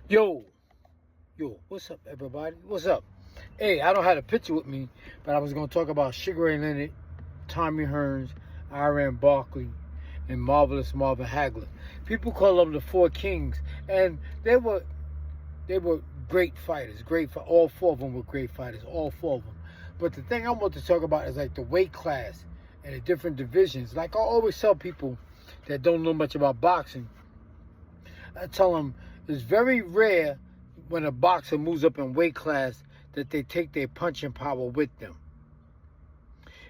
Yo, what's up, everybody? What's up? Hey, I don't have a picture with me, but I was going to talk about Sugar Ray Leonard, Tommy Hearns, Iran Barkley, and Marvelous Marvin Hagler. People call them the Four Kings, and they were great fighters. All four of them were great fighters, all four of them. But the thing I want to talk about is like the weight class and the different divisions. Like I always tell people that don't know much about boxing, I tell them it's very rare when a boxer moves up in weight class that they take their punching power with them.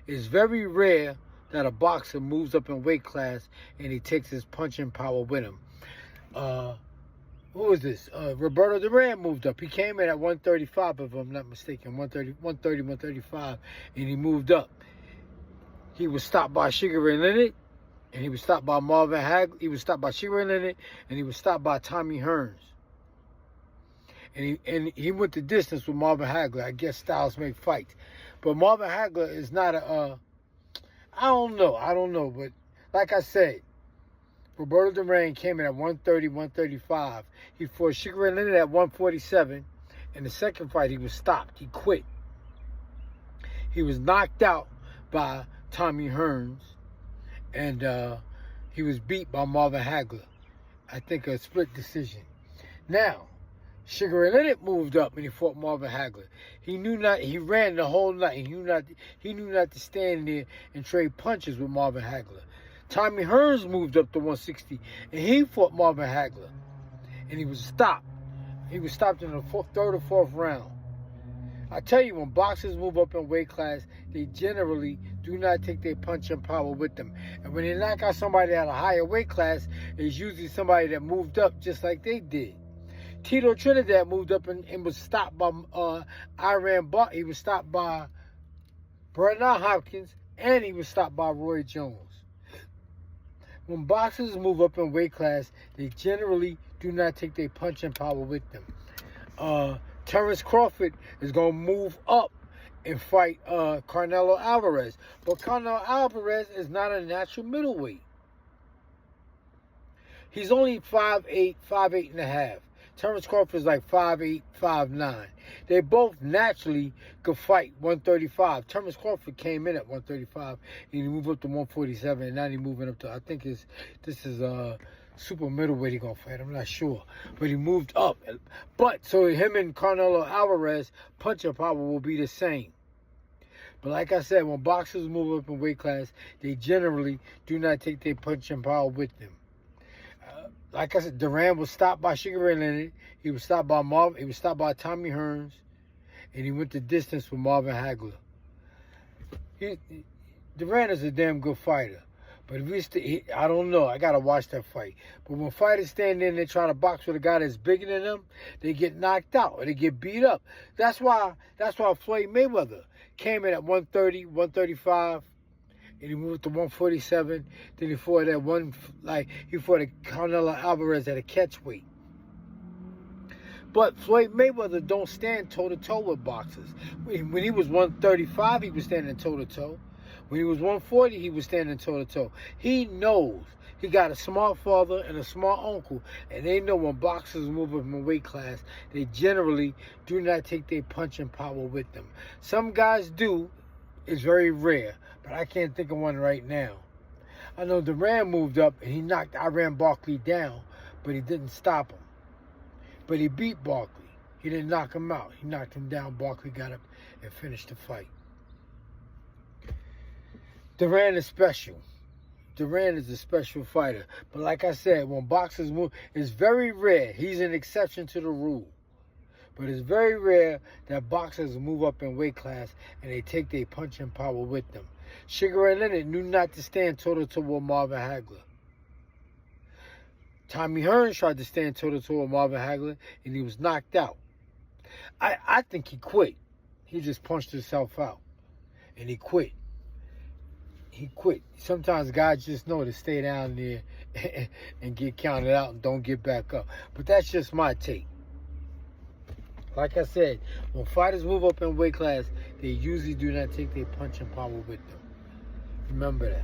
It's very rare that a boxer moves up in weight class and he takes his punching power with him. Who was this? Roberto Duran moved up. He came in at 135, if I'm not mistaken, 135, and he moved up. He was stopped by Sugar Ray Leonard, and he was stopped by Marvin Hagler. He was stopped by Sugar Ray Leonard, and he was stopped by Tommy Hearns. And he went the distance with Marvin Hagler. I guess styles make fights. But Marvin Hagler is not I don't know. But like I said, Roberto Duran came in at 130, 135. He fought Sugar Ray Leonard at 147. In the second fight, he was stopped. He quit. He was knocked out by Tommy Hearns. And he was beat by Marvin Hagler. I think a split decision. Now, Sugar Ray Leonard moved up and he fought Marvin Hagler. He ran the whole night. He knew not to stand there and trade punches with Marvin Hagler. Tommy Hearns moved up to 160 and he fought Marvin Hagler. And he was stopped. He was stopped in the third or fourth round. I tell you, when boxers move up in weight class, they generally do not take their punching power with them. And when they knock out somebody at a higher weight class, it's usually somebody that moved up just like they did. Tito Trinidad moved up and was stopped by Iran Barkley. He was stopped by Bernard Hopkins, and he was stopped by Roy Jones. When boxers move up in weight class, they generally do not take their punching power with them. Terrence Crawford is going to move up and fight Canelo Alvarez. But Canelo Alvarez is not a natural middleweight. He's only 5'8", 5'8 and a half. Terrence Crawford is like 5'8", 5'9". They both naturally could fight 135. Terrence Crawford came in at 135 and he moved up to 147, and now he's moving up to, I think this is super middleweight he's going to fight. I'm not sure. But he moved up. But so him and Canelo Alvarez, punching power will be the same. But like I said, when boxers move up in weight class, they generally do not take their punching power with them. Like I said, Duran was stopped by Sugar Ray Leonard. He was stopped by Marvin. He was stopped by Tommy Hearns, and he went the distance with Marvin Hagler. Duran is a damn good fighter, but if I don't know. I gotta watch that fight. But when fighters stand there and they try to box with a guy that's bigger than them, they get knocked out or they get beat up. That's why Floyd Mayweather came in at 130, 135. And he moved to 147. Then he fought at Canelo Alvarez at a catch weight. But Floyd Mayweather don't stand toe-to-toe with boxers. When he was 135, he was standing toe-to-toe. When he was 140, he was standing toe-to-toe. He knows. He got a smart father and a smart uncle. And they know when boxers move up in weight class, they generally do not take their punching power with them. Some guys do. It's very rare, but I can't think of one right now. I know Duran moved up and he knocked Iran Barkley down, but he didn't stop him. But he beat Barkley. He didn't knock him out. He knocked him down. Barkley got up and finished the fight. Duran is special. Duran is a special fighter. But like I said, when boxers move, it's very rare. He's an exception to the rule. But it's very rare that boxers move up in weight class and they take their punching power with them. Sugar Ray Leonard knew not to stand toe-to-toe with Marvin Hagler. Tommy Hearns tried to stand toe-to-toe with Marvin Hagler and he was knocked out. I think he quit. He just punched himself out. And he quit. He quit. Sometimes guys just know to stay down there and get counted out and don't get back up. But that's just my take. Like I said, when fighters move up in weight class, they usually do not take their punching power with them. Remember that.